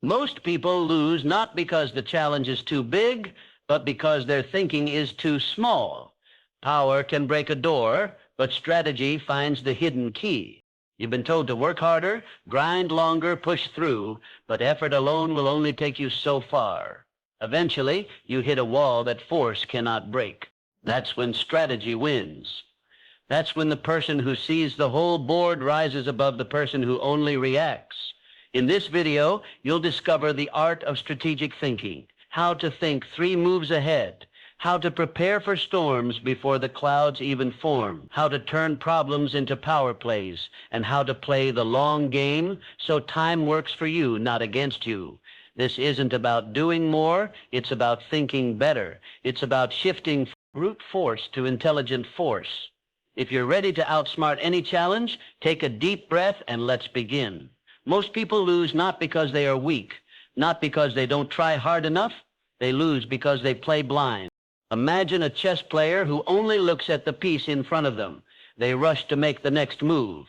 Most people lose not because the challenge is too big, but because their thinking is too small. Power can break a door, but strategy finds the hidden key. You've been told to work harder, grind longer, push through, but effort alone will only take you so far. Eventually, you hit a wall that force cannot break. That's when strategy wins. That's when the person who sees the whole board rises above the person who only reacts. In this video, you'll discover the art of strategic thinking, how to think 3 moves ahead, how to prepare for storms before the clouds even form, how to turn problems into power plays, and how to play the long game so time works for you, not against you. This isn't about doing more, it's about thinking better. It's about shifting from brute force to intelligent force. If you're ready to outsmart any challenge, take a deep breath and let's begin. Most people lose not because they are weak, not because they don't try hard enough. They lose because they play blind. Imagine a chess player who only looks at the piece in front of them. They rush to make the next move,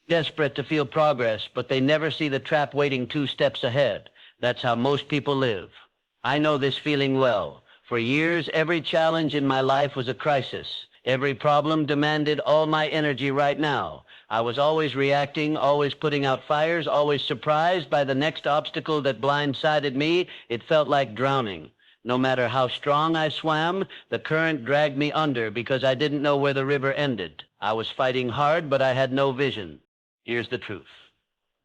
desperate to feel progress, but they never see the trap waiting 2 steps ahead. That's how most people live. I know this feeling well. For years, every challenge in my life was a crisis. Every problem demanded all my energy right now. I was always reacting, always putting out fires, always surprised by the next obstacle that blindsided me. It felt like drowning. No matter how strong I swam, the current dragged me under because I didn't know where the river ended. I was fighting hard, but I had no vision. Here's the truth.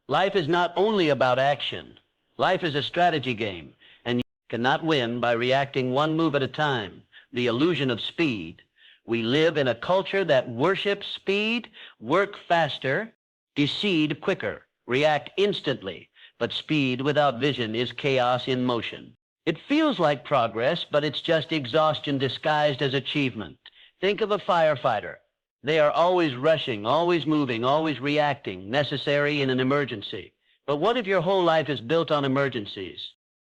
Life is not only about action. Life is a strategy game, and you cannot win by reacting 1 move at a time. The illusion of speed. We live in a culture that worships speed, work faster, decide quicker, react instantly. But speed without vision is chaos in motion. It feels like progress, but it's just exhaustion disguised as achievement. Think of a firefighter. They are always rushing, always moving, always reacting, necessary in an emergency. But what if your whole life is built on emergencies?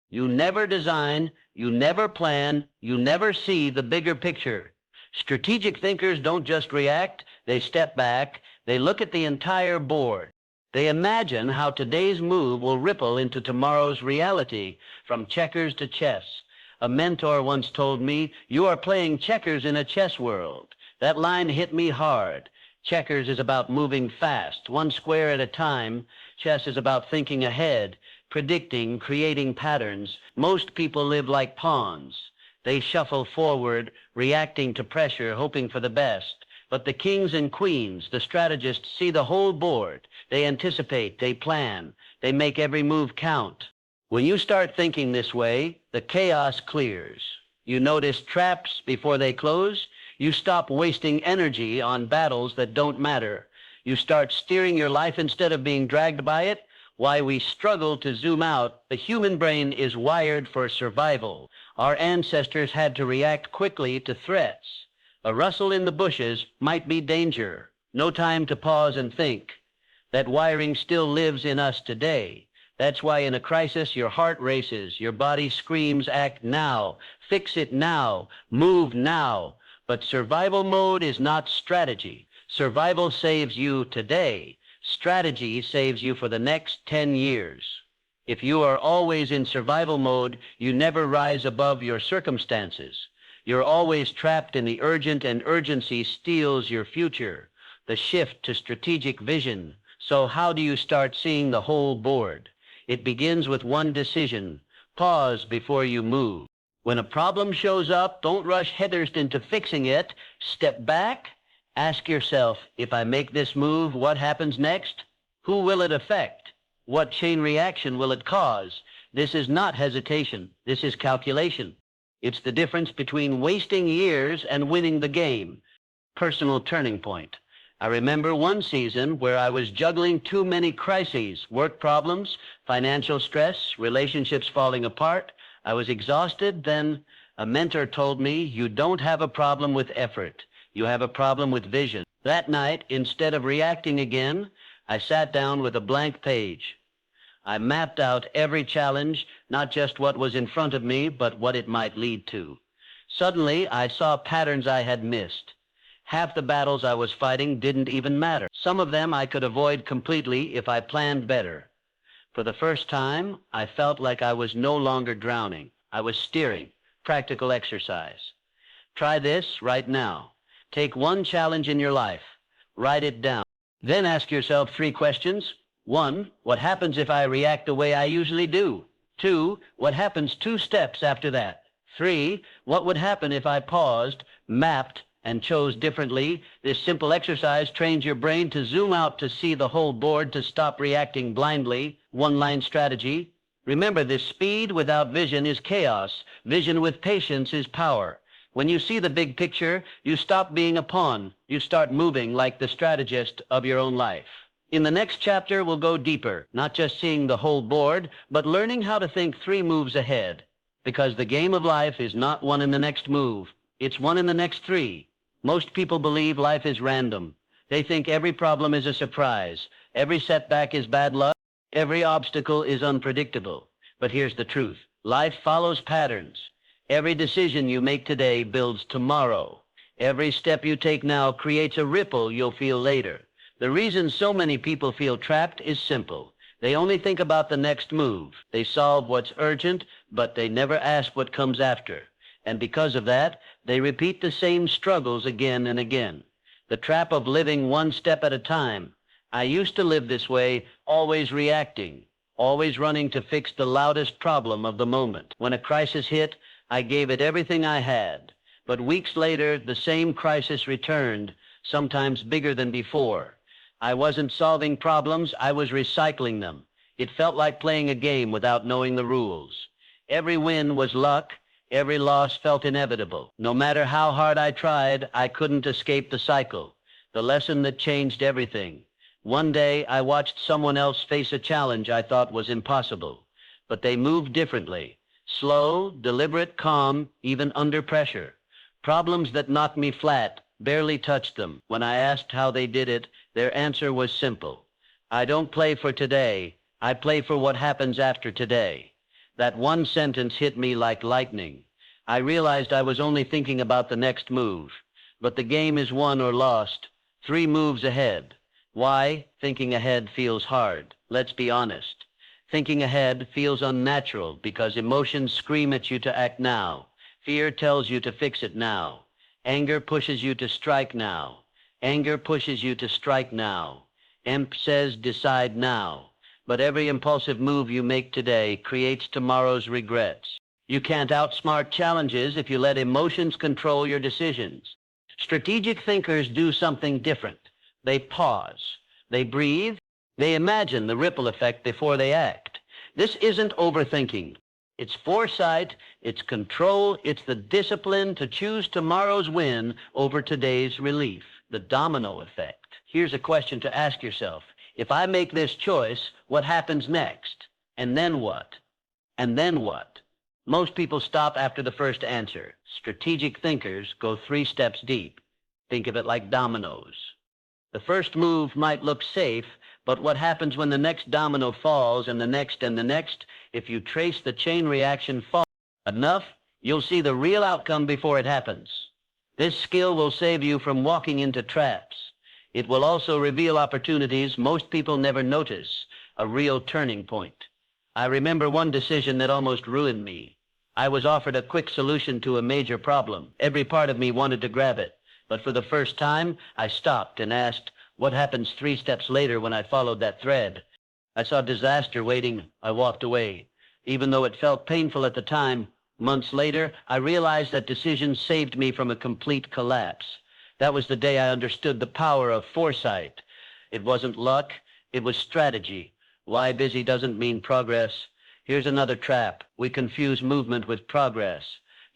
You never design, you never plan, you never see the bigger picture. Strategic thinkers don't just react, they step back, they look at the entire board. They imagine how today's move will ripple into tomorrow's reality, from checkers to chess. A mentor once told me, "You are playing checkers in a chess world." That line hit me hard. Checkers is about moving fast, 1 square at a time. Chess is about thinking ahead, predicting, creating patterns. Most people live like pawns. They shuffle forward, reacting to pressure, hoping for the best. But the kings and queens, the strategists, see the whole board. They anticipate, they plan, they make every move count. When you start thinking this way, the chaos clears. You notice traps before they close. You stop wasting energy on battles that don't matter. You start steering your life instead of being dragged by it. Why we struggle to zoom out, the human brain is wired for survival. Our ancestors had to react quickly to threats. A rustle in the bushes might be danger. No time to pause and think. That wiring still lives in us today. That's why in a crisis your heart races, your body screams, act now, fix it now, move now. But survival mode is not strategy. Survival saves you today. Strategy saves you for the next 10 years. If you are always in survival mode, you never rise above your circumstances. You're always trapped in the urgent, and urgency steals your future. The shift to strategic vision. So how do you start seeing the whole board? It begins with 1 decision. Pause before you move. When a problem shows up, don't rush headfirst into fixing it. Step back. Ask yourself, if I make this move, what happens next? Who will it affect? What chain reaction will it cause? This is not hesitation. This is calculation. It's the difference between wasting years and winning the game. Personal turning point. I remember one season where I was juggling too many crises, work problems, financial stress, relationships falling apart. I was exhausted. Then a mentor told me, "You don't have a problem with effort. You have a problem with vision." That night, instead of reacting again, I sat down with a blank page. I mapped out every challenge, not just what was in front of me, but what it might lead to. Suddenly, I saw patterns I had missed. Half the battles I was fighting didn't even matter. Some of them I could avoid completely if I planned better. For the first time, I felt like I was no longer drowning. I was steering. Practical exercise. Try this right now. Take one challenge in your life. Write it down. Then ask yourself 3 questions. 1, what happens if I react the way I usually do? 2, what happens 2 steps after that? 3, what would happen if I paused, mapped, and chose differently? This simple exercise trains your brain to zoom out to see the whole board, to stop reacting blindly. One-line strategy. Remember, this speed without vision is chaos. Vision with patience is power. When you see the big picture, you stop being a pawn. You start moving like the strategist of your own life. In the next chapter, we'll go deeper, not just seeing the whole board, but learning how to think 3 moves ahead. Because the game of life is not one in the next move. It's one in the next 3. Most people believe life is random. They think every problem is a surprise. Every setback is bad luck. Every obstacle is unpredictable. But here's the truth. Life follows patterns. Every decision you make today builds tomorrow. Every step you take now creates a ripple you'll feel later. The reason so many people feel trapped is simple. They only think about the next move. They solve what's urgent, but they never ask what comes after. And because of that, they repeat the same struggles again and again. The trap of living one step at a time. I used to live this way, always reacting, always running to fix the loudest problem of the moment. When a crisis hit, I gave it everything I had. But weeks later, the same crisis returned, sometimes bigger than before. I wasn't solving problems, I was recycling them. It felt like playing a game without knowing the rules. Every win was luck, every loss felt inevitable. No matter how hard I tried, I couldn't escape the cycle. The lesson that changed everything. One day, I watched someone else face a challenge I thought was impossible. But they moved differently. Slow, deliberate, calm, even under pressure. Problems that knocked me flat barely touched them. When I asked how they did it, their answer was simple. I don't play for today. I play for what happens after today. That one sentence hit me like lightning. I realized I was only thinking about the next move. But the game is won or lost. 3 moves ahead. Why? Thinking ahead feels hard. Let's be honest. Thinking ahead feels unnatural because emotions scream at you to act now. Fear tells you to fix it now. Anger pushes you to strike now. Anger pushes you to strike now. Emp says decide now. But every impulsive move you make today creates tomorrow's regrets. You can't outsmart challenges if you let emotions control your decisions. Strategic thinkers do something different. They pause. They breathe. They imagine the ripple effect before they act. This isn't overthinking. It's foresight, it's control, it's the discipline to choose tomorrow's win over today's relief. The domino effect. Here's a question to ask yourself. If I make this choice, what happens next? And then what? And then what? Most people stop after the first answer. Strategic thinkers go 3 steps deep. Think of it like dominoes. The first move might look safe, but what happens when the next domino falls and the next and the next? If you trace the chain reaction enough, you'll see the real outcome before it happens. This skill will save you from walking into traps. It will also reveal opportunities most people never notice, a real turning point. I remember one decision that almost ruined me. I was offered a quick solution to a major problem. Every part of me wanted to grab it. But for the first time, I stopped and asked, what happens 3 steps later when I followed that thread? I saw disaster waiting. I walked away. Even though it felt painful at the time, months later, I realized that decision saved me from a complete collapse. That was the day I understood the power of foresight. It wasn't luck, it was strategy. Why busy doesn't mean progress. Here's another trap. We confuse movement with progress.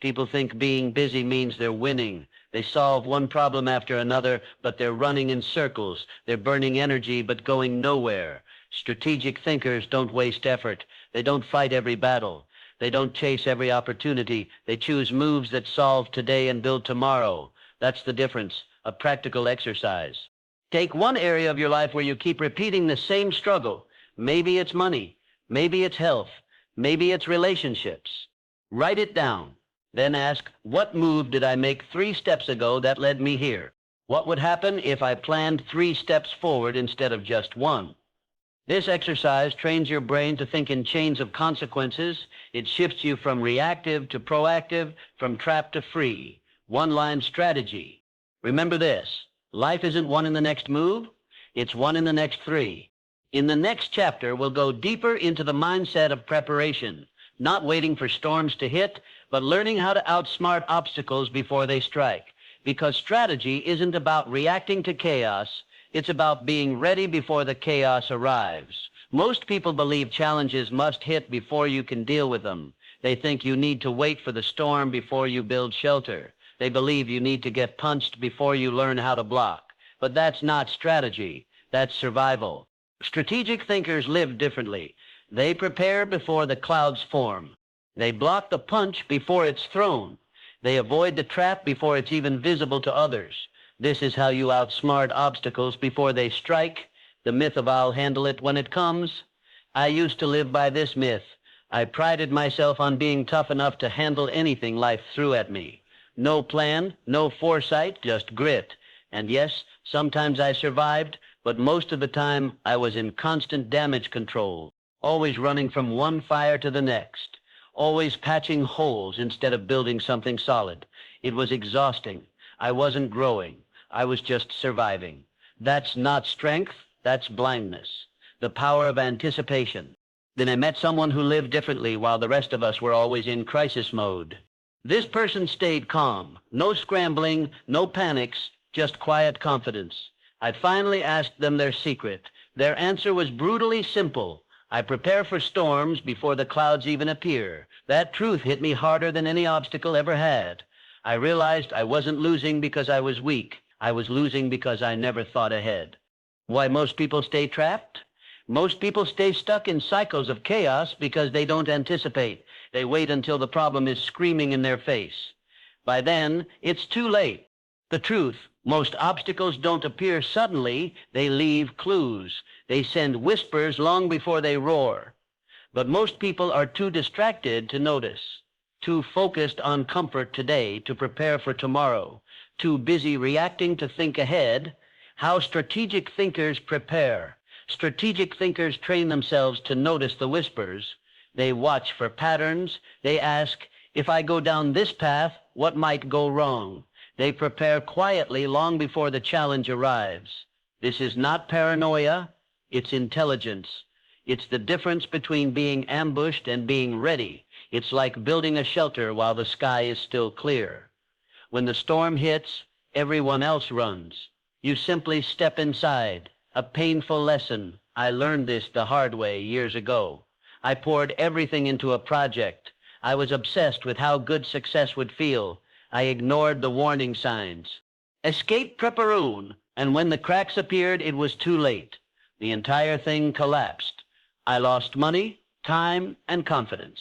People think being busy means they're winning. They solve one problem after another, but they're running in circles. They're burning energy, but going nowhere. Strategic thinkers don't waste effort. They don't fight every battle. They don't chase every opportunity. They choose moves that solve today and build tomorrow. That's the difference, a practical exercise. Take one area of your life where you keep repeating the same struggle. Maybe it's money. Maybe it's health. Maybe it's relationships. Write it down. Then ask, what move did I make 3 steps ago that led me here? What would happen if I planned 3 steps forward instead of just 1? This exercise trains your brain to think in chains of consequences. It shifts you from reactive to proactive, from trap to free. One-line strategy. Remember this, life isn't one in the next move, it's one in the next three. In the next chapter, we'll go deeper into the mindset of preparation, not waiting for storms to hit, but learning how to outsmart obstacles before they strike. Because strategy isn't about reacting to chaos, it's about being ready before the chaos arrives. Most people believe challenges must hit before you can deal with them. They think you need to wait for the storm before you build shelter. They believe you need to get punched before you learn how to block. But that's not strategy. That's survival. Strategic thinkers live differently. They prepare before the clouds form. They block the punch before it's thrown. They avoid the trap before it's even visible to others. This is how you outsmart obstacles before they strike. The myth of I'll handle it when it comes. I used to live by this myth. I prided myself on being tough enough to handle anything life threw at me. No plan, no foresight, just grit. And yes, sometimes I survived, but most of the time I was in constant damage control, always running from one fire to the next, always patching holes instead of building something solid. It was exhausting. I wasn't growing. I was just surviving. That's not strength, that's blindness. The power of anticipation. Then I met someone who lived differently while the rest of us were always in crisis mode. This person stayed calm. No scrambling, no panics, just quiet confidence. I finally asked them their secret. Their answer was brutally simple. I prepare for storms before the clouds even appear. That truth hit me harder than any obstacle ever had. I realized I wasn't losing because I was weak. I was losing because I never thought ahead. Why most people stay trapped? Most people stay stuck in cycles of chaos because they don't anticipate. They wait until the problem is screaming in their face. By then, it's too late. The truth, most obstacles don't appear suddenly. They leave clues. They send whispers long before they roar. But most people are too distracted to notice, too focused on comfort today to prepare for tomorrow, too busy reacting to think ahead. How strategic thinkers prepare. Strategic thinkers train themselves to notice the whispers. They watch for patterns. They ask, if I go down this path, what might go wrong? They prepare quietly long before the challenge arrives. This is not paranoia, it's intelligence. It's the difference between being ambushed and being ready. It's like building a shelter while the sky is still clear. When the storm hits, everyone else runs. You simply step inside. A painful lesson. I learned this the hard way years ago. I poured everything into a project. I was obsessed with how good success would feel. I ignored the warning signs. Escape preparoon, and when the cracks appeared, it was too late. The entire thing collapsed. I lost money, time, and confidence.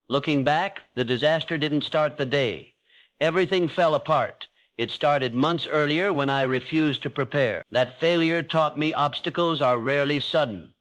Looking back, the disaster didn't start the day. Everything fell apart. It started months earlier when I refused to prepare. That failure taught me obstacles are rarely sudden.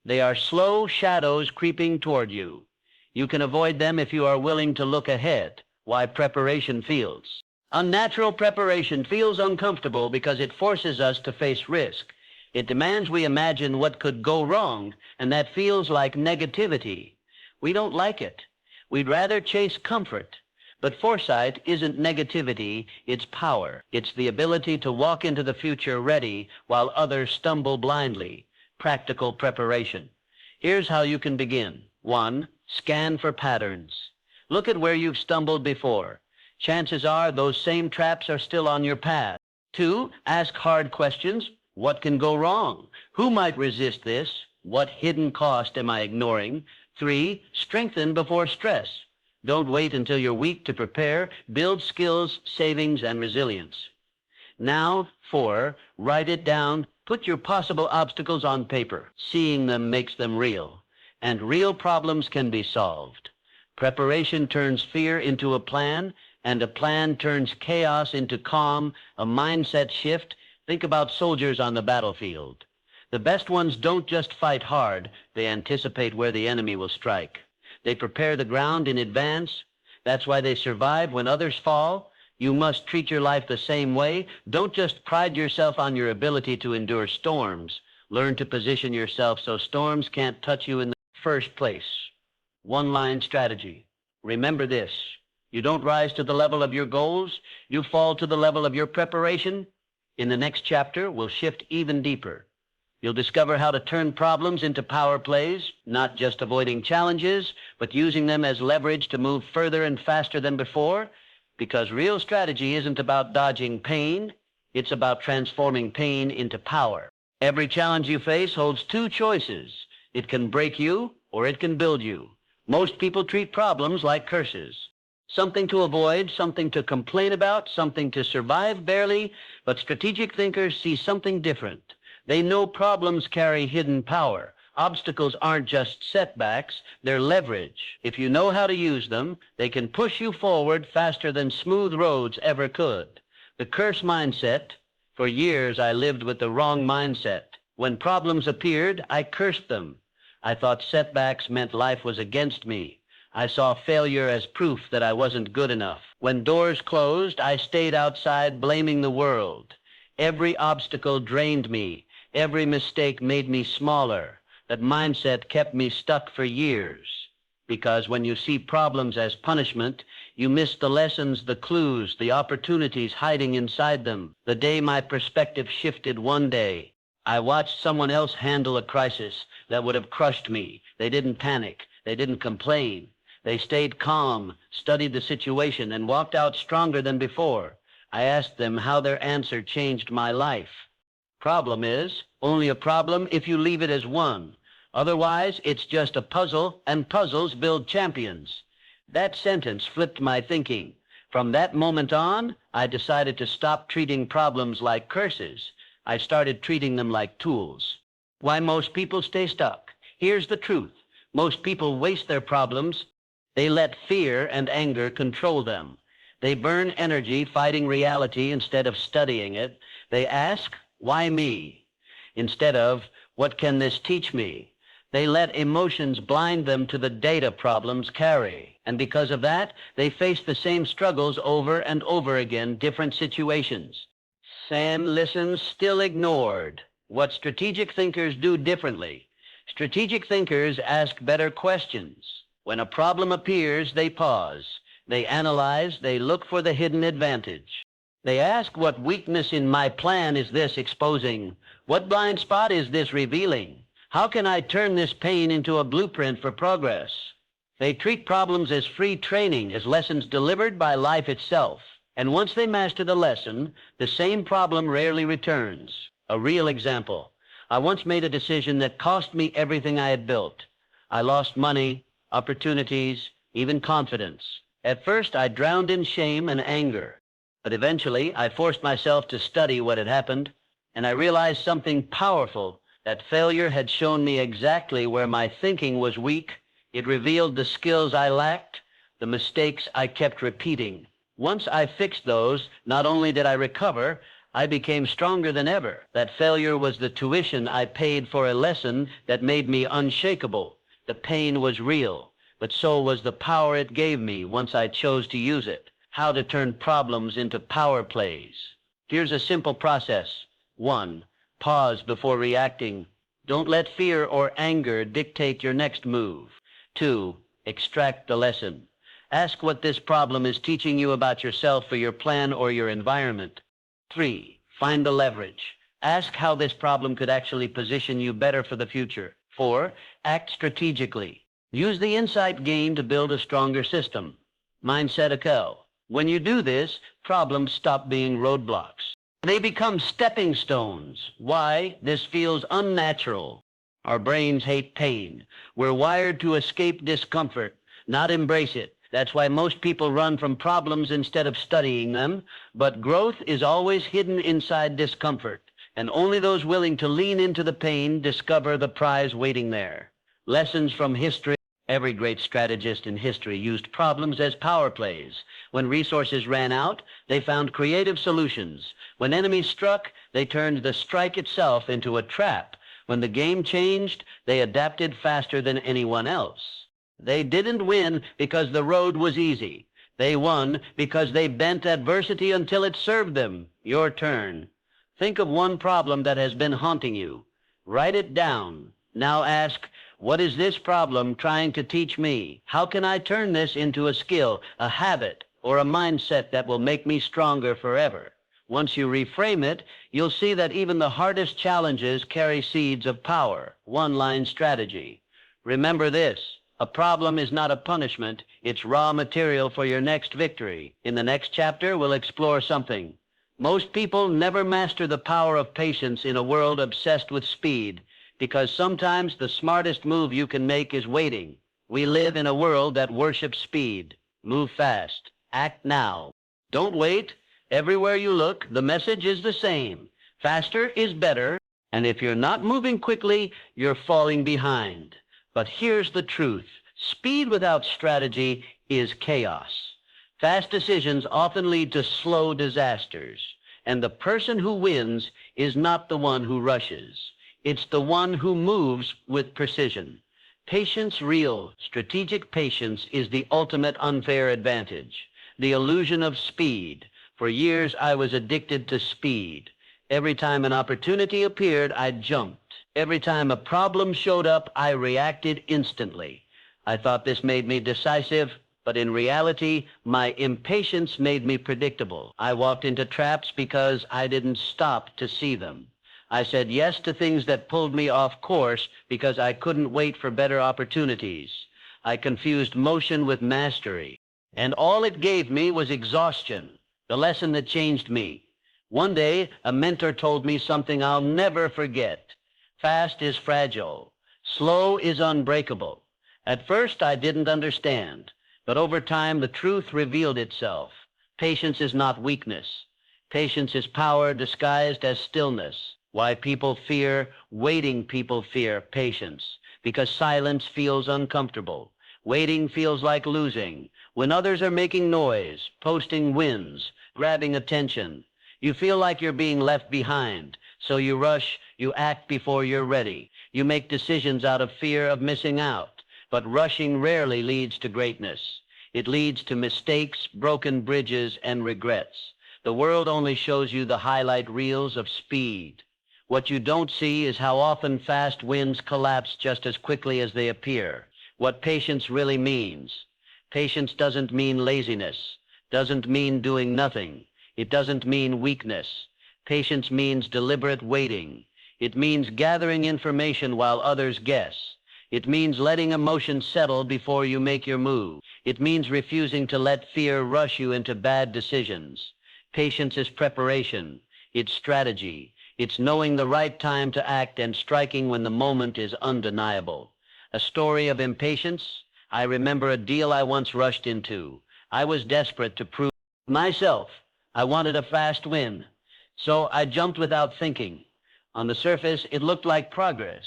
They are slow shadows creeping toward you. You can avoid them if you are willing to look ahead. Why preparation feels. Unnatural preparation feels uncomfortable because it forces us to face risk. It demands we imagine what could go wrong, and that feels like negativity. We don't like it. We'd rather chase comfort. But foresight isn't negativity, it's power. It's the ability to walk into the future ready while others stumble blindly. Practical preparation. Here's how you can begin. 1. Scan for patterns. Look at where you've stumbled before. Chances are those same traps are still on your path. 2. Ask hard questions. What can go wrong? Who might resist this? What hidden cost am I ignoring? 3. Strengthen before stress. Don't wait until you're weak to prepare. Build skills, savings, and resilience. Now, 4, write it down. Put your possible obstacles on paper. Seeing them makes them real. And real problems can be solved. Preparation turns fear into a plan, and a plan turns chaos into calm, a mindset shift. Think about soldiers on the battlefield. The best ones don't just fight hard, they anticipate where the enemy will strike. They prepare the ground in advance. That's why they survive when others fall. You must treat your life the same way. Don't just pride yourself on your ability to endure storms. Learn to position yourself so storms can't touch you in the first place. One-line strategy. Remember this. You don't rise to the level of your goals. You fall to the level of your preparation. In the next chapter, we'll shift even deeper. You'll discover how to turn problems into power plays, not just avoiding challenges, but using them as leverage to move further and faster than before, because real strategy isn't about dodging pain. It's about transforming pain into power. Every challenge you face holds two choices. It can break you or it can build you. Most people treat problems like curses. Something to avoid, something to complain about, something to survive barely, but strategic thinkers see something different. They know problems carry hidden power. Obstacles aren't just setbacks, they're leverage. If you know how to use them, they can push you forward faster than smooth roads ever could. The curse mindset. For years, I lived with the wrong mindset. When problems appeared, I cursed them. I thought setbacks meant life was against me. I saw failure as proof that I wasn't good enough. When doors closed, I stayed outside blaming the world. Every obstacle drained me. Every mistake made me smaller. That mindset kept me stuck for years. Because when you see problems as punishment, you miss the lessons, the clues, the opportunities hiding inside them. The day my perspective shifted one day, I watched someone else handle a crisis that would have crushed me. They didn't panic. They didn't complain. They stayed calm, studied the situation, and walked out stronger than before. I asked them how their answer changed my life. Problem is only a problem if you leave it as one. Otherwise, it's just a puzzle, and puzzles build champions. That sentence flipped my thinking. From that moment on, I decided to stop treating problems like curses. I started treating them like tools. Why most people stay stuck? Here's the truth. Most people waste their problems. They let fear and anger control them. They burn energy fighting reality instead of studying it. They ask, why me? Instead of, what can this teach me? They let emotions blind them to the data problems carry. And because of that, they face the same struggles over and over again, different situations. Sam listens, still ignored. What strategic thinkers do differently. Strategic thinkers ask better questions. When a problem appears, they pause. They analyze, they look for the hidden advantage. They ask, what weakness in my plan is this exposing? What blind spot is this revealing? How can I turn this pain into a blueprint for progress? They treat problems as free training, as lessons delivered by life itself. And once they master the lesson, the same problem rarely returns. A real example. I once made a decision that cost me everything I had built. I lost money, opportunities, even confidence. At first, I drowned in shame and anger. But eventually, I forced myself to study what had happened, and I realized something powerful. That failure had shown me exactly where my thinking was weak. It revealed the skills I lacked, the mistakes I kept repeating. Once I fixed those, not only did I recover, I became stronger than ever. That failure was the tuition I paid for a lesson that made me unshakable. The pain was real, but so was the power it gave me once I chose to use it. How to turn problems into power plays. Here's a simple process. 1. Pause before reacting. Don't let fear or anger dictate your next move. 2. Extract the lesson. Ask what this problem is teaching you about yourself or your plan or your environment. 3. Find the leverage. Ask how this problem could actually position you better for the future. 4. Act strategically. Use the insight gained to build a stronger system. Mindset Akel. When you do this, problems stop being roadblocks. They become stepping stones. Why? This feels unnatural. Our brains hate pain. We're wired to escape discomfort, not embrace it. That's why most people run from problems instead of studying them. But growth is always hidden inside discomfort, and only those willing to lean into the pain discover the prize waiting there. Lessons from history. Every great strategist in history used problems as power plays. When resources ran out, they found creative solutions. When enemies struck, they turned the strike itself into a trap. When the game changed, they adapted faster than anyone else. They didn't win because the road was easy. They won because they bent adversity until it served them. Your turn. Think of one problem that has been haunting you. Write it down. Now ask, what is this problem trying to teach me? How can I turn this into a skill, a habit, or a mindset that will make me stronger forever? Once you reframe it, you'll see that even the hardest challenges carry seeds of power. One-line strategy. Remember this, a problem is not a punishment, it's raw material for your next victory. In the next chapter, we'll explore something. Most people never master the power of patience in a world obsessed with speed, because sometimes the smartest move you can make is waiting. We live in a world that worships speed. Move fast. Act now. Don't wait. Everywhere you look, the message is the same. Faster is better, and if you're not moving quickly, you're falling behind. But here's the truth. Speed without strategy is chaos. Fast decisions often lead to slow disasters, and the person who wins is not the one who rushes. It's the one who moves with precision. Patience real, strategic patience is the ultimate unfair advantage. The illusion of speed. For years, I was addicted to speed. Every time an opportunity appeared, I jumped. Every time a problem showed up, I reacted instantly. I thought this made me decisive, but in reality, my impatience made me predictable. I walked into traps because I didn't stop to see them. I said yes to things that pulled me off course because I couldn't wait for better opportunities. I confused motion with mastery, and all it gave me was exhaustion, the lesson that changed me. One day, a mentor told me something I'll never forget. Fast is fragile. Slow is unbreakable. At first, I didn't understand, but over time, the truth revealed itself. Patience is not weakness. Patience is power disguised as stillness. Why people fear, waiting people fear patience, because silence feels uncomfortable. Waiting feels like losing. When others are making noise, posting wins, grabbing attention, you feel like you're being left behind. So you rush, you act before you're ready. You make decisions out of fear of missing out. But rushing rarely leads to greatness. It leads to mistakes, broken bridges, and regrets. The world only shows you the highlight reels of speed. What you don't see is how often fast wins collapse just as quickly as they appear. What patience really means. Patience doesn't mean laziness, doesn't mean doing nothing. It doesn't mean weakness. Patience means deliberate waiting. It means gathering information while others guess. It means letting emotions settle before you make your move. It means refusing to let fear rush you into bad decisions. Patience is preparation. It's strategy. It's knowing the right time to act and striking when the moment is undeniable. A story of impatience. I remember a deal I once rushed into. I was desperate to prove myself. I wanted a fast win. So I jumped without thinking. On the surface, it looked like progress.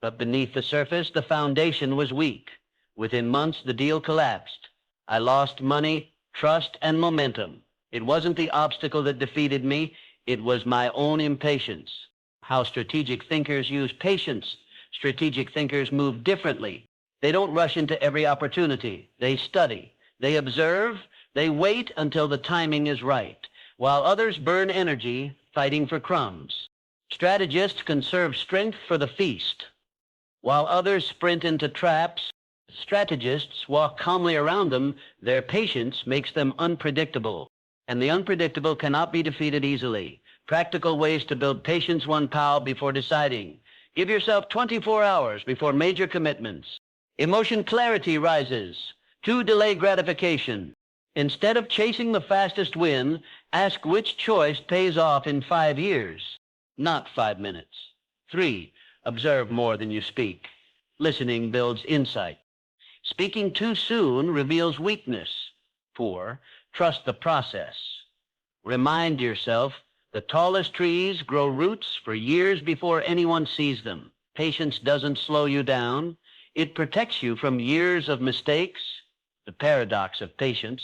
But beneath the surface, the foundation was weak. Within months, the deal collapsed. I lost money, trust, and momentum. It wasn't the obstacle that defeated me. It was my own impatience. How strategic thinkers use patience. Strategic thinkers move differently. They don't rush into every opportunity. They study. They observe. They wait until the timing is right, while others burn energy fighting for crumbs. Strategists conserve strength for the feast. While others sprint into traps, strategists walk calmly around them. Their patience makes them unpredictable. And the unpredictable cannot be defeated easily. Practical ways to build patience. 1. Pause before deciding. Give yourself 24 hours before major commitments. Emotion clarity rises. 2. Delay gratification. Instead of chasing the fastest win, ask which choice pays off in 5 years, not 5 minutes. 3. Observe more than you speak. Listening builds insight. Speaking too soon reveals weakness. 4. Trust the process. Remind yourself the tallest trees grow roots for years before anyone sees them. Patience doesn't slow you down. It protects you from years of mistakes. The paradox of patience.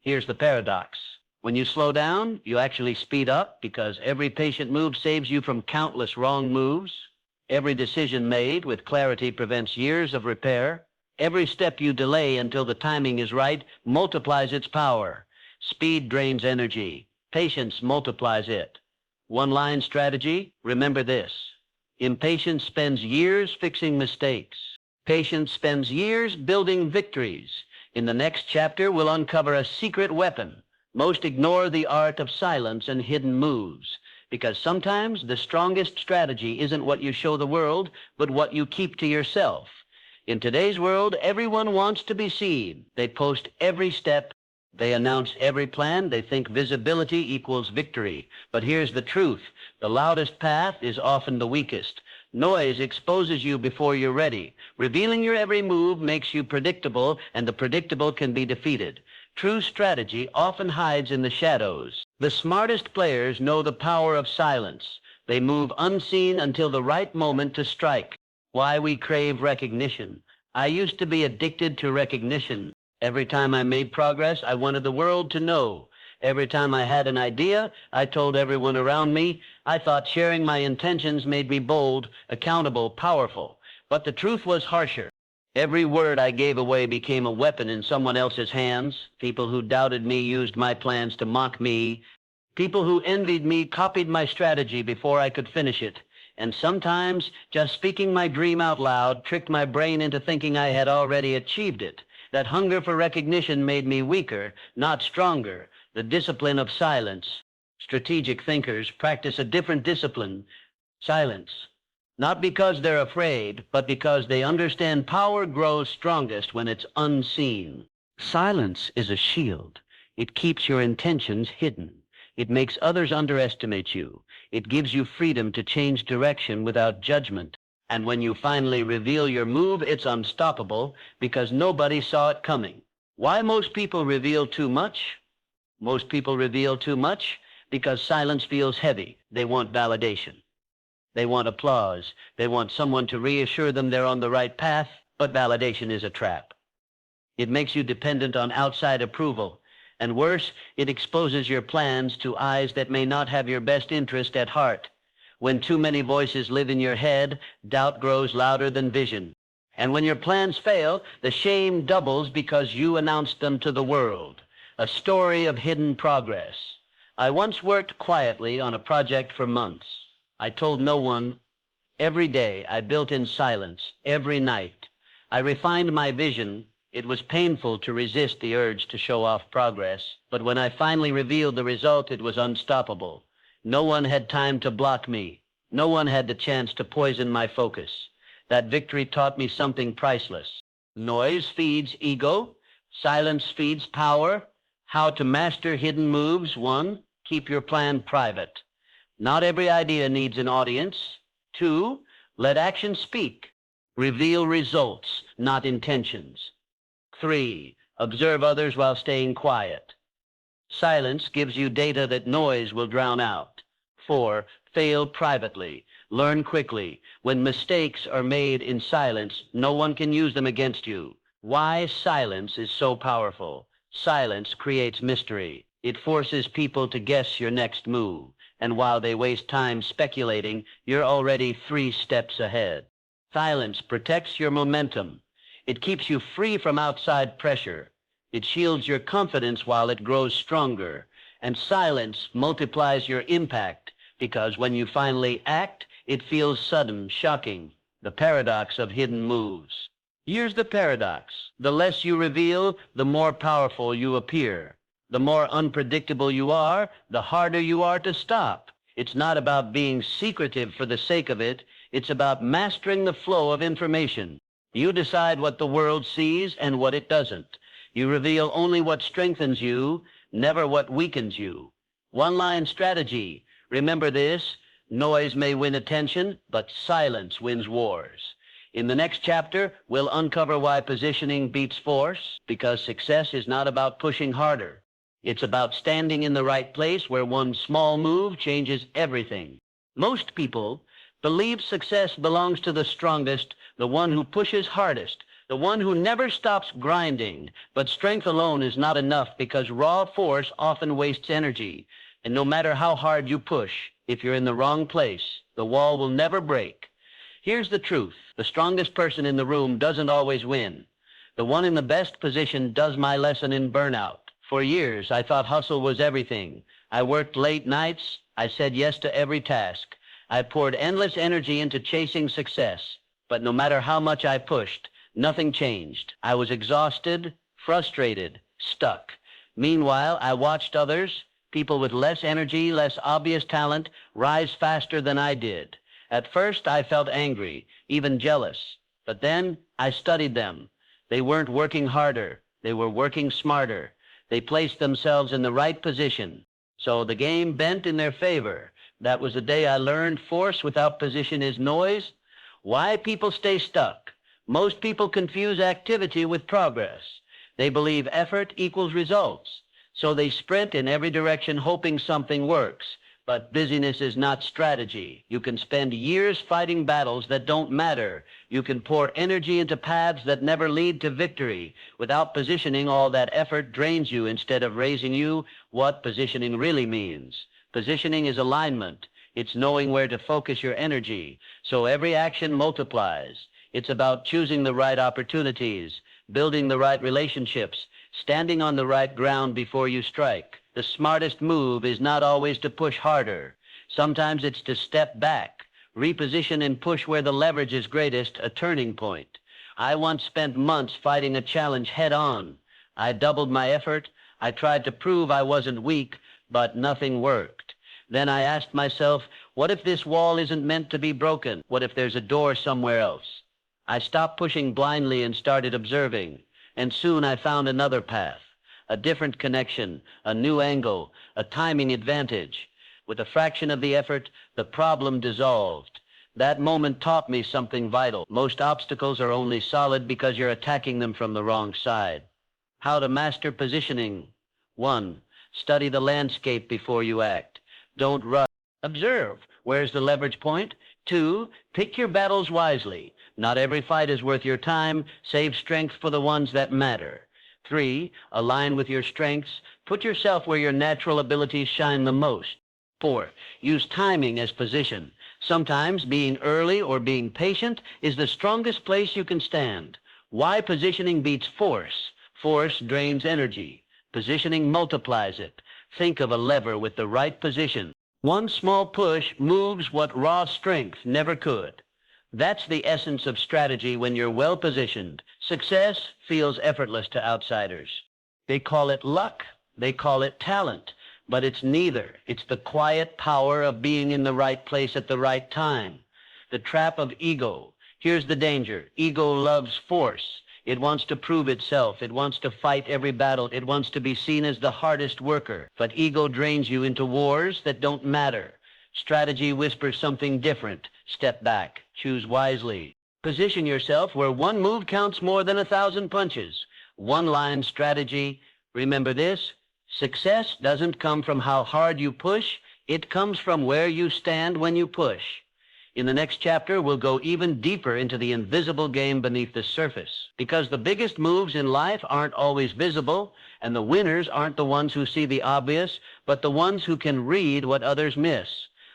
Here's the paradox. When you slow down, you actually speed up because every patient move saves you from countless wrong moves. Every decision made with clarity prevents years of repair. Every step you delay until the timing is right multiplies its power. Speed drains energy. Patience multiplies it. One-line strategy, remember this. Impatience spends years fixing mistakes. Patience spends years building victories. In the next chapter, we'll uncover a secret weapon. Most ignore the art of silence and hidden moves, because sometimes the strongest strategy isn't what you show the world, but what you keep to yourself. In today's world, everyone wants to be seen. They post every step. They announce every plan. They think visibility equals victory. But here's the truth. The loudest path is often the weakest. Noise exposes you before you're ready. Revealing your every move makes you predictable, and the predictable can be defeated. True strategy often hides in the shadows. The smartest players know the power of silence. They move unseen until the right moment to strike. Why we crave recognition. I used to be addicted to recognition. Every time I made progress, I wanted the world to know. Every time I had an idea, I told everyone around me. I thought sharing my intentions made me bold, accountable, powerful. But the truth was harsher. Every word I gave away became a weapon in someone else's hands. People who doubted me used my plans to mock me. People who envied me copied my strategy before I could finish it. And sometimes, just speaking my dream out loud tricked my brain into thinking I had already achieved it. That hunger for recognition made me weaker, not stronger. The discipline of silence. Strategic thinkers practice a different discipline, silence. Not because they're afraid, but because they understand power grows strongest when it's unseen. Silence is a shield. It keeps your intentions hidden. It makes others underestimate you. It gives you freedom to change direction without judgment. And when you finally reveal your move, it's unstoppable because nobody saw it coming. Why most people reveal too much? Most people reveal too much because silence feels heavy. They want validation. They want applause. They want someone to reassure them they're on the right path, but validation is a trap. It makes you dependent on outside approval. And worse, it exposes your plans to eyes that may not have your best interest at heart. When too many voices live in your head, doubt grows louder than vision. And when your plans fail, the shame doubles because you announced them to the world. A story of hidden progress. I once worked quietly on a project for months. I told no one. Every day I built in silence, every night. I refined my vision. It was painful to resist the urge to show off progress, but when I finally revealed the result, it was unstoppable. No one had time to block me. No one had the chance to poison my focus. That victory taught me something priceless. Noise feeds ego. Silence feeds power. How to master hidden moves. 1, keep your plan private. Not every idea needs an audience. 2, let action speak. Reveal results, not intentions. 3, observe others while staying quiet. Silence gives you data that noise will drown out. 4, fail privately. Learn quickly. When mistakes are made in silence, no one can use them against you. Why silence is so powerful. Silence creates mystery. It forces people to guess your next move. And while they waste time speculating, you're already 3 steps ahead. Silence protects your momentum. It keeps you free from outside pressure. It shields your confidence while it grows stronger. And silence multiplies your impact because when you finally act, it feels sudden, shocking. The paradox of hidden moves. Here's the paradox. The less you reveal, the more powerful you appear. The more unpredictable you are, the harder you are to stop. It's not about being secretive for the sake of it. It's about mastering the flow of information. You decide what the world sees and what it doesn't. You reveal only what strengthens you, never what weakens you. One-line strategy. Remember this. Noise may win attention, but silence wins wars. In the next chapter, we'll uncover why positioning beats force, because success is not about pushing harder. It's about standing in the right place where one small move changes everything. Most people believe success belongs to the strongest, the one who pushes hardest, the one who never stops grinding. But strength alone is not enough because raw force often wastes energy. And no matter how hard you push, if you're in the wrong place, the wall will never break. Here's the truth. The strongest person in the room doesn't always win. The one in the best position does my lesson in burnout. For years, I thought hustle was everything. I worked late nights. I said yes to every task. I poured endless energy into chasing success, but no matter how much I pushed, nothing changed. I was exhausted, frustrated, stuck. Meanwhile, I watched others, people with less energy, less obvious talent, rise faster than I did. At first, I felt angry, even jealous. But then I studied them. They weren't working harder. They were working smarter. They placed themselves in the right position. So the game bent in their favor. That was the day I learned force without position is noise. Why people stay stuck? Most people confuse activity with progress. They believe effort equals results. So they sprint in every direction hoping something works. But busyness is not strategy. You can spend years fighting battles that don't matter. You can pour energy into paths that never lead to victory. Without positioning, all that effort drains you instead of raising you. What positioning really means. Positioning is alignment. It's knowing where to focus your energy. So every action multiplies. It's about choosing the right opportunities, building the right relationships, standing on the right ground before you strike. The smartest move is not always to push harder. Sometimes it's to step back, reposition and push where the leverage is greatest, a turning point. I once spent months fighting a challenge head on. I doubled my effort. I tried to prove I wasn't weak, but nothing worked. Then I asked myself, what if this wall isn't meant to be broken? What if there's a door somewhere else? I stopped pushing blindly and started observing, and soon I found another path. A different connection, a new angle, a timing advantage. With a fraction of the effort, the problem dissolved. That moment taught me something vital. Most obstacles are only solid because you're attacking them from the wrong side. How to master positioning. 1. Study the landscape before you act. Don't rush. Observe. Where's the leverage point? 2. Pick your battles wisely. Not every fight is worth your time. Save strength for the ones that matter. 3. Align with your strengths. Put yourself where your natural abilities shine the most. 4. Use timing as position. Sometimes being early or being patient is the strongest place you can stand. Why positioning beats force? Force drains energy. Positioning multiplies it. Think of a lever with the right position. One small push moves what raw strength never could. That's the essence of strategy when you're well positioned. Success feels effortless to outsiders. They call it luck. They call it talent. But it's neither. It's the quiet power of being in the right place at the right time. The trap of ego. Here's the danger. Ego loves force. It wants to prove itself. It wants to fight every battle. It wants to be seen as the hardest worker. But ego drains you into wars that don't matter. Strategy whispers something different. Step back. Choose wisely. Position yourself where one move counts more than 1,000 punches. One-line strategy. Remember this. Success doesn't come from how hard you push. It comes from where you stand when you push. In the next chapter, we'll go even deeper into the invisible game beneath the surface. Because the biggest moves in life aren't always visible, and the winners aren't the ones who see the obvious, but the ones who can read what others miss.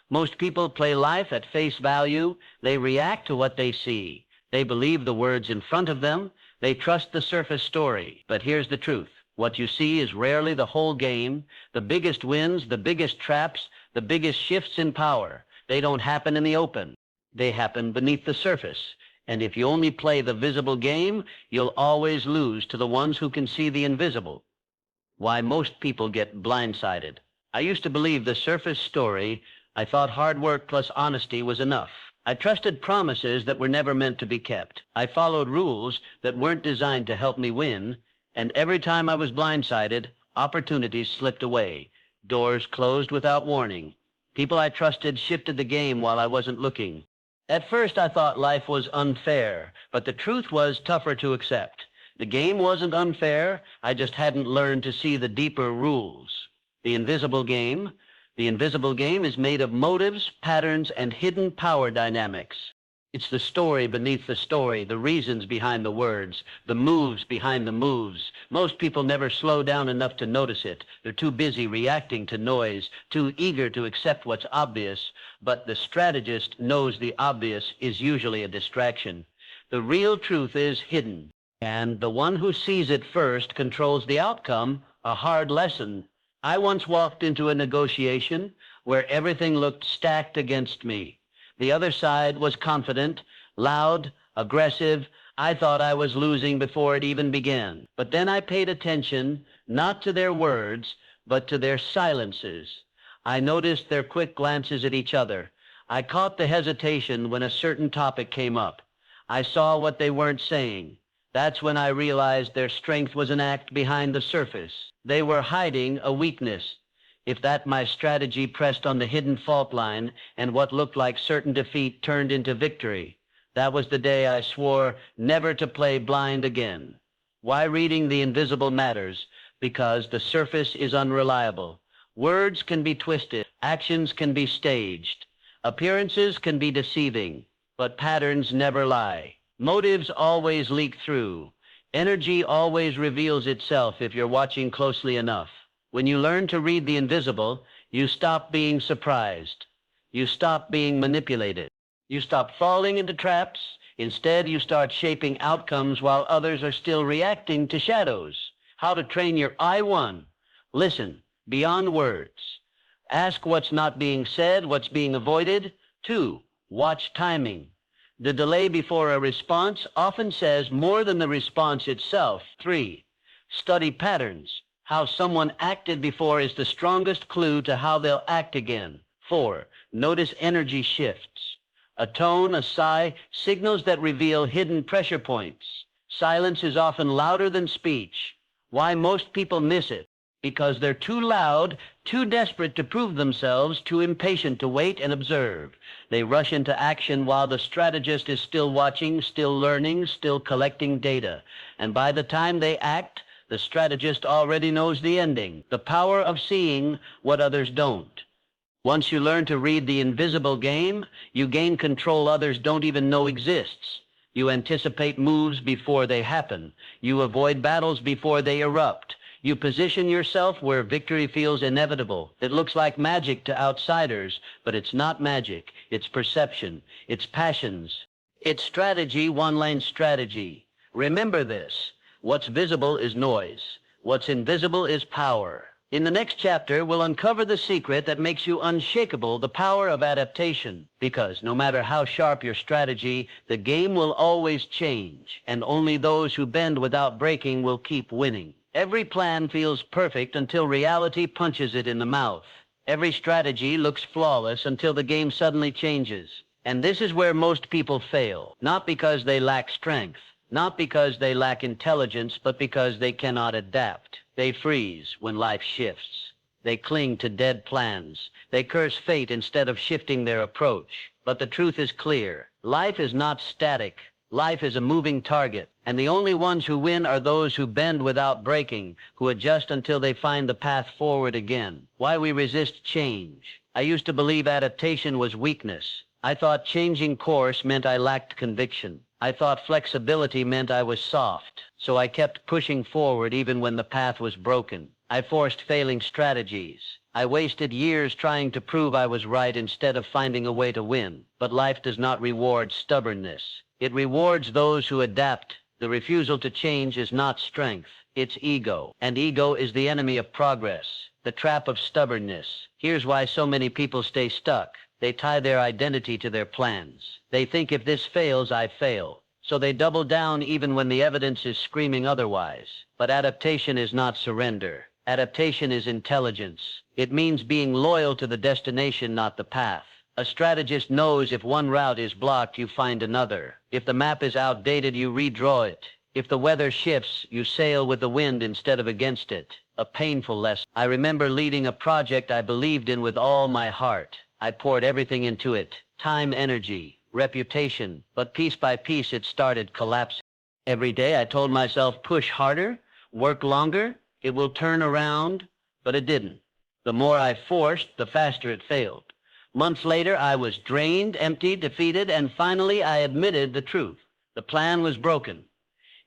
Most people play life at face value. They react to what they see. They believe the words in front of them. They trust the surface story. But here's the truth. What you see is rarely the whole game. The biggest wins, the biggest traps, the biggest shifts in power. They don't happen in the open. They happen beneath the surface. And if you only play the visible game, you'll always lose to the ones who can see the invisible. Why most people get blindsided. I used to believe the surface story. I thought hard work plus honesty was enough. I trusted promises that were never meant to be kept. I followed rules that weren't designed to help me win. And every time I was blindsided, opportunities slipped away. Doors closed without warning. People I trusted shifted the game while I wasn't looking. At first, I thought life was unfair, but the truth was tougher to accept. The game wasn't unfair. I just hadn't learned to see the deeper rules. The invisible game. The invisible game is made of motives, patterns, and hidden power dynamics. It's the story beneath the story, the reasons behind the words, the moves behind the moves. Most people never slow down enough to notice it. They're too busy reacting to noise, too eager to accept what's obvious. But the strategist knows the obvious is usually a distraction. The real truth is hidden, and the one who sees it first controls the outcome, a hard lesson. I once walked into a negotiation where everything looked stacked against me. The other side was confident, loud, aggressive. I thought I was losing before it even began. But then I paid attention, not to their words, but to their silences. I noticed their quick glances at each other. I caught the hesitation when a certain topic came up. I saw what they weren't saying. That's when I realized their strength was an act behind the surface. They were hiding a weakness. If that my strategy pressed on the hidden fault line, and what looked like certain defeat turned into victory, that was the day I swore never to play blind again. Why reading the invisible matters? Because the surface is unreliable. Words can be twisted, actions can be staged, appearances can be deceiving, but patterns never lie. Motives always leak through. Energy always reveals itself if you're watching closely enough. When you learn to read the invisible, you stop being surprised. You stop being manipulated. You stop falling into traps. Instead, you start shaping outcomes while others are still reacting to shadows. How to train your I-1. Listen, beyond words. Ask what's not being said, what's being avoided. 2, watch timing. The delay before a response often says more than the response itself. 3, study patterns. How someone acted before is the strongest clue to how they'll act again. 4, notice energy shifts. A tone, a sigh, signals that reveal hidden pressure points. Silence is often louder than speech. Why most people miss it? Because they're too loud, too desperate to prove themselves, too impatient to wait and observe. They rush into action while the strategist is still watching, still learning, still collecting data. And by the time they act, the strategist already knows the ending. The power of seeing what others don't. Once you learn to read the invisible game, you gain control others don't even know exists. You anticipate moves before they happen. You avoid battles before they erupt. You position yourself where victory feels inevitable. It looks like magic to outsiders, but it's not magic. It's perception. It's passions. It's strategy, one-lane strategy. Remember this. What's visible is noise. What's invisible is power. In the next chapter, we'll uncover the secret that makes you unshakable, the power of adaptation. Because no matter how sharp your strategy, the game will always change, and only those who bend without breaking will keep winning. Every plan feels perfect until reality punches it in the mouth. Every strategy looks flawless until the game suddenly changes. And this is where most people fail, not because they lack strength, not because they lack intelligence, but because they cannot adapt. They freeze when life shifts. They cling to dead plans. They curse fate instead of shifting their approach. But the truth is clear. Life is not static. Life is a moving target. And the only ones who win are those who bend without breaking, who adjust until they find the path forward again. Why we resist change. I used to believe adaptation was weakness. I thought changing course meant I lacked conviction. I thought flexibility meant I was soft. So I kept pushing forward even when the path was broken. I forced failing strategies. I wasted years trying to prove I was right instead of finding a way to win. But life does not reward stubbornness. It rewards those who adapt. The refusal to change is not strength. It's ego. And ego is the enemy of progress. The trap of stubbornness. Here's why so many people stay stuck. They tie their identity to their plans. They think if this fails, I fail. So they double down even when the evidence is screaming otherwise. But adaptation is not surrender. Adaptation is intelligence. It means being loyal to the destination, not the path. A strategist knows if one route is blocked, you find another. If the map is outdated, you redraw it. If the weather shifts, you sail with the wind instead of against it. A painful lesson. I remember leading a project I believed in with all my heart. I poured everything into it. Time, energy, reputation. But piece by piece, it started collapsing. Every day I told myself, push harder, work longer, it will turn around, but it didn't. The more I forced, the faster it failed. Months later, I was drained, empty, defeated, and finally I admitted the truth. The plan was broken.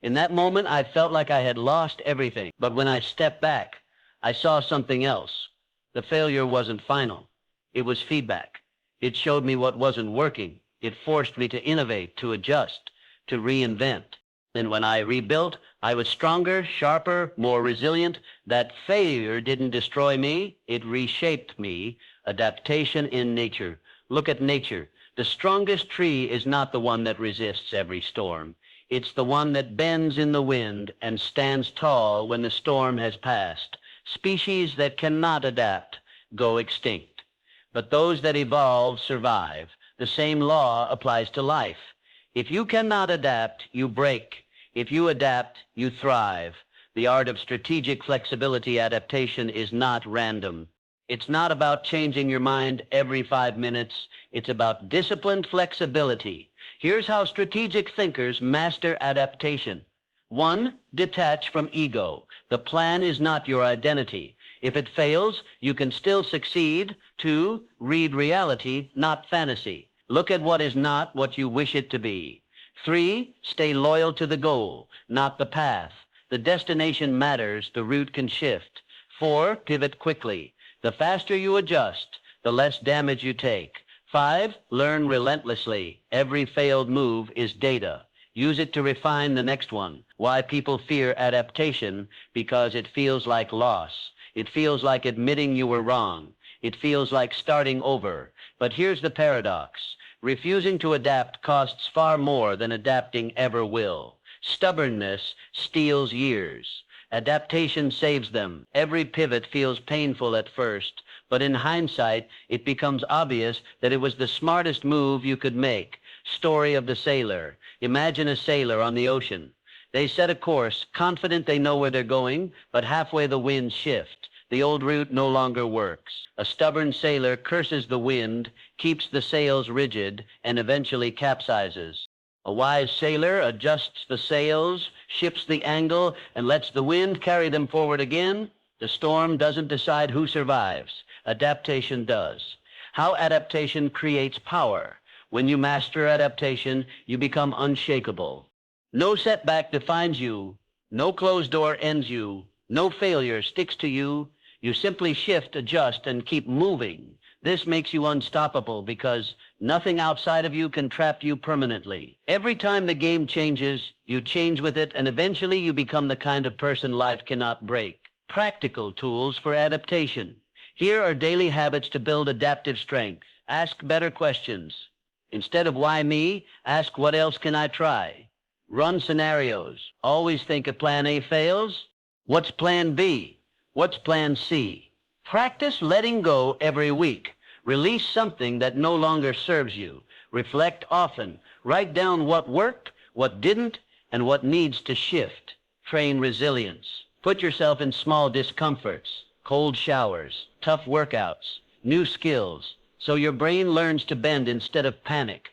In that moment, I felt like I had lost everything. But when I stepped back, I saw something else. The failure wasn't final. It was feedback. It showed me what wasn't working. It forced me to innovate, to adjust, to reinvent. Then when I rebuilt, I was stronger, sharper, more resilient. That failure didn't destroy me. It reshaped me. Adaptation in nature. Look at nature. The strongest tree is not the one that resists every storm. It's the one that bends in the wind and stands tall when the storm has passed. Species that cannot adapt go extinct, but those that evolve survive. The same law applies to life. If you cannot adapt, you break. If you adapt, you thrive. The art of strategic flexibility adaptation is not random. It's not about changing your mind every 5 minutes. It's about disciplined flexibility. Here's how strategic thinkers master adaptation. 1, detach from ego. The plan is not your identity. If it fails, you can still succeed. 2, read reality, not fantasy. Look at what is not what you wish it to be. 3, stay loyal to the goal, not the path. The destination matters, the route can shift. 4, pivot quickly. The faster you adjust, the less damage you take. 5, learn relentlessly. Every failed move is data. Use it to refine the next one. Why people fear adaptation? Because it feels like loss. It feels like admitting you were wrong. It feels like starting over. But here's the paradox. Refusing to adapt costs far more than adapting ever will. Stubbornness steals years. Adaptation saves them. Every pivot feels painful at first, but in hindsight, it becomes obvious that it was the smartest move you could make. Story of the sailor. Imagine a sailor on the ocean. They set a course, confident they know where they're going, but halfway the winds shift. The old route no longer works. A stubborn sailor curses the wind, keeps the sails rigid, and eventually capsizes. A wise sailor adjusts the sails, shifts the angle, and lets the wind carry them forward again. The storm doesn't decide who survives. Adaptation does. How adaptation creates power. When you master adaptation, you become unshakable. No setback defines you. No closed door ends you. No failure sticks to you. You simply shift, adjust, and keep moving. This makes you unstoppable because nothing outside of you can trap you permanently. Every time the game changes, you change with it, and eventually you become the kind of person life cannot break. Practical tools for adaptation. Here are daily habits to build adaptive strength. Ask better questions. Instead of why me, ask what else can I try? Run scenarios. Always think if plan A fails, what's plan B? What's plan C? Practice letting go every week. Release something that no longer serves you. Reflect often. Write down what worked, what didn't, and what needs to shift. Train resilience. Put yourself in small discomforts, cold showers, tough workouts, new skills, so your brain learns to bend instead of panic.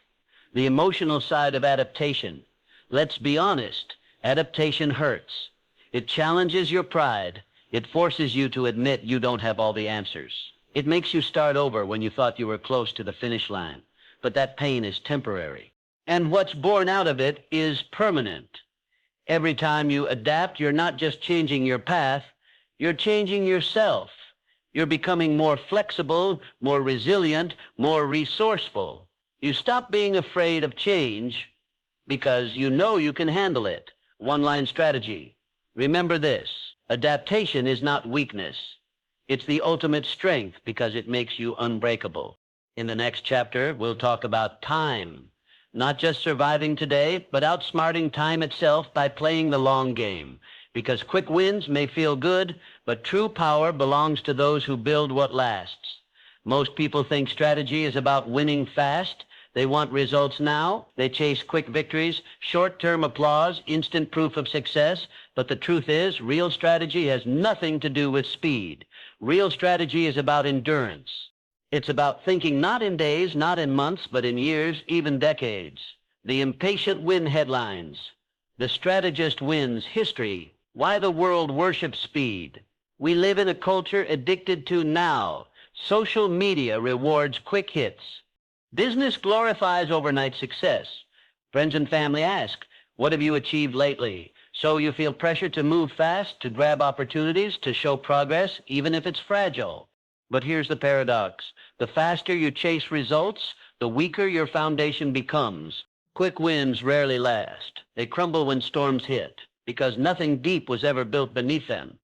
The emotional side of adaptation. Let's be honest, adaptation hurts. It challenges your pride. It forces you to admit you don't have all the answers. It makes you start over when you thought you were close to the finish line. But that pain is temporary. And what's born out of it is permanent. Every time you adapt, you're not just changing your path, you're changing yourself. You're becoming more flexible, more resilient, more resourceful. You stop being afraid of change because you know you can handle it. One-line strategy. Remember this. Adaptation is not weakness. It's the ultimate strength because it makes you unbreakable. In the next chapter, we'll talk about time. Not just surviving today, but outsmarting time itself by playing the long game. Because quick wins may feel good, but true power belongs to those who build what lasts. Most people think strategy is about winning fast. They want results now. They chase quick victories, short-term applause, instant proof of success. But the truth is, real strategy has nothing to do with speed. Real strategy is about endurance. It's about thinking not in days, not in months, but in years, even decades. The impatient win headlines. The strategist wins history. Why the world worships speed. We live in a culture addicted to now. Social media rewards quick hits. Business glorifies overnight success. Friends and family ask, what have you achieved lately? So you feel pressure to move fast, to grab opportunities, to show progress, even if it's fragile. But here's the paradox. The faster you chase results, the weaker your foundation becomes. Quick wins rarely last. They crumble when storms hit, because nothing deep was ever built beneath them.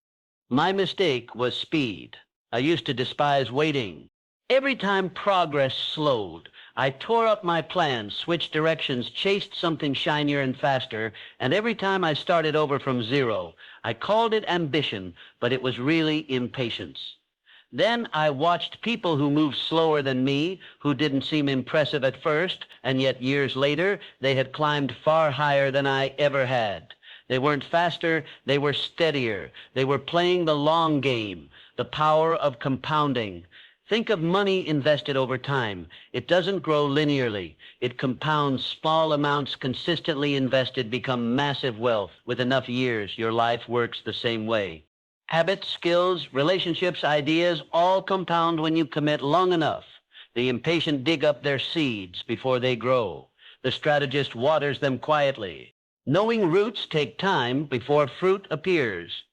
My mistake was speed. I used to despise waiting. Every time progress slowed, I tore up my plans, switched directions, chased something shinier and faster, and every time I started over from zero. I called it ambition, but it was really impatience. Then I watched people who moved slower than me, who didn't seem impressive at first, and yet years later, they had climbed far higher than I ever had. They weren't faster, they were steadier. They were playing the long game, the power of compounding. Think of money invested over time. It doesn't grow linearly. It compounds. Small amounts consistently invested become massive wealth. With enough years, your life works the same way. Habits, skills, relationships, ideas, all compound when you commit long enough. The impatient dig up their seeds before they grow. The strategist waters them quietly. Knowing roots take time before fruit appears.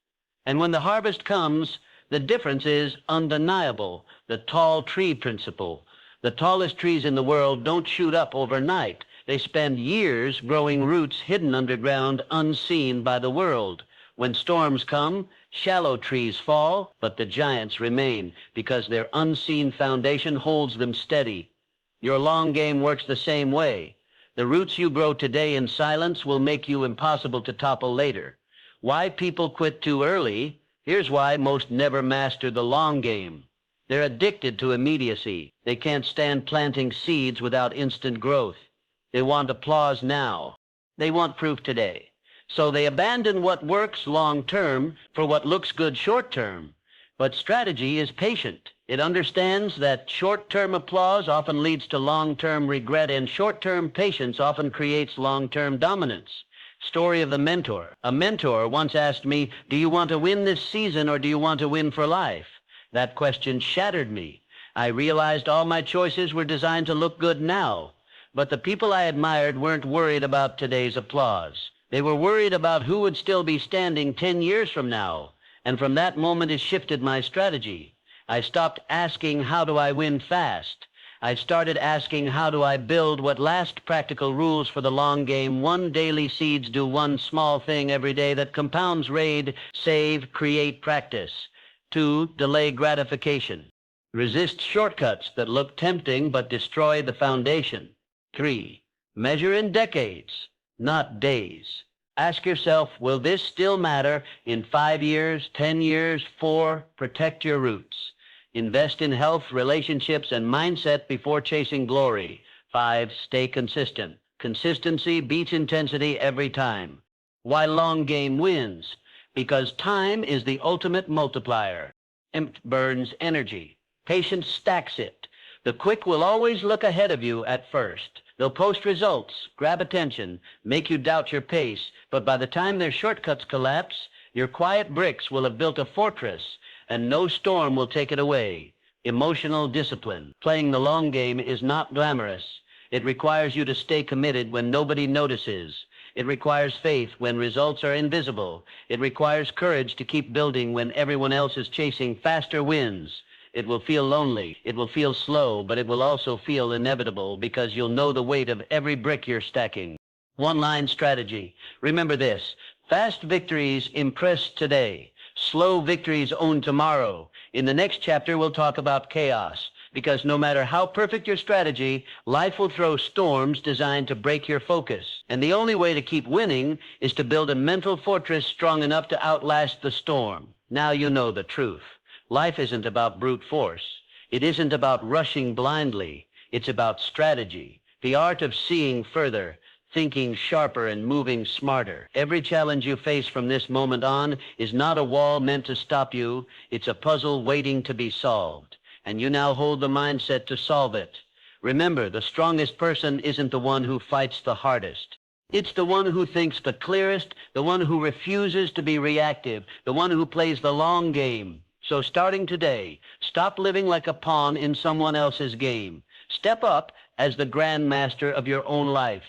And when the harvest comes, the difference is undeniable. The tall tree principle. The tallest trees in the world don't shoot up overnight. They spend years growing roots hidden underground, unseen by the world. When storms come, shallow trees fall, but the giants remain because their unseen foundation holds them steady. Your long game works the same way. The roots you grow today in silence will make you impossible to topple later. Why people quit too early? Here's why most never master the long game. They're addicted to immediacy. They can't stand planting seeds without instant growth. They want applause now. They want proof today. So they abandon what works long-term for what looks good short-term. But strategy is patient. It understands that short-term applause often leads to long-term regret, and short-term patience often creates long-term dominance. Story of the mentor. A mentor once asked me, "Do you want to win this season or do you want to win for life?" That question shattered me. I realized all my choices were designed to look good now. But the people I admired weren't worried about today's applause. They were worried about who would still be standing 10 years from now. And from that moment, it shifted my strategy. I stopped asking, how do I win fast? I started asking, how do I build what last? Practical rules for the long game. 1, daily seeds. Do one small thing every day that compounds. Raid, save, create, practice. 2, delay gratification. Resist shortcuts that look tempting but destroy the foundation. 3, measure in decades, not days. Ask yourself, will this still matter in 5 years, 10 years? 4, protect your roots. Invest in health, relationships, and mindset before chasing glory. 5, stay consistent. Consistency beats intensity every time. Why long game wins? Because time is the ultimate multiplier. Empty burns energy. Patience stacks it. The quick will always look ahead of you at first. They'll post results, grab attention, make you doubt your pace, but by the time their shortcuts collapse, your quiet bricks will have built a fortress, and no storm will take it away. Emotional discipline. Playing the long game is not glamorous. It requires you to stay committed when nobody notices. It requires faith when results are invisible. It requires courage to keep building when everyone else is chasing faster wins. It will feel lonely. It will feel slow, but it will also feel inevitable because you'll know the weight of every brick you're stacking. One-line strategy. Remember this. Fast victories impress today. Slow victories own tomorrow. In the next chapter, we'll talk about chaos, because no matter how perfect your strategy, life will throw storms designed to break your focus. And the only way to keep winning is to build a mental fortress strong enough to outlast the storm. Now you know the truth. Life isn't about brute force. It isn't about rushing blindly. It's about strategy, the art of seeing further, thinking sharper, and moving smarter. Every challenge you face from this moment on is not a wall meant to stop you. It's a puzzle waiting to be solved. And you now hold the mindset to solve it. Remember, the strongest person isn't the one who fights the hardest. It's the one who thinks the clearest, the one who refuses to be reactive, the one who plays the long game. So starting today, stop living like a pawn in someone else's game. Step up as the grandmaster of your own life.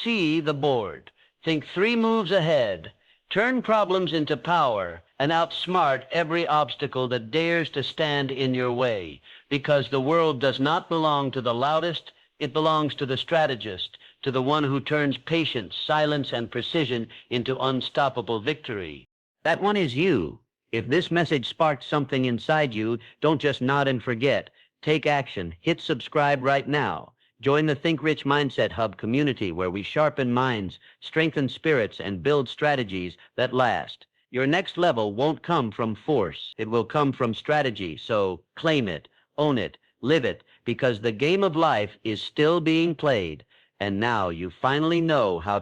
See the board. Think 3 moves ahead. Turn problems into power and outsmart every obstacle that dares to stand in your way. Because the world does not belong to the loudest, it belongs to the strategist, to the one who turns patience, silence, and precision into unstoppable victory. That one is you. If this message sparked something inside you, don't just nod and forget. Take action. Hit subscribe right now. Join the Think Rich Mindset Hub community where we sharpen minds, strengthen spirits, and build strategies that last. Your next level won't come from force. It will come from strategy. So claim it, own it, live it, because the game of life is still being played. And now you finally know how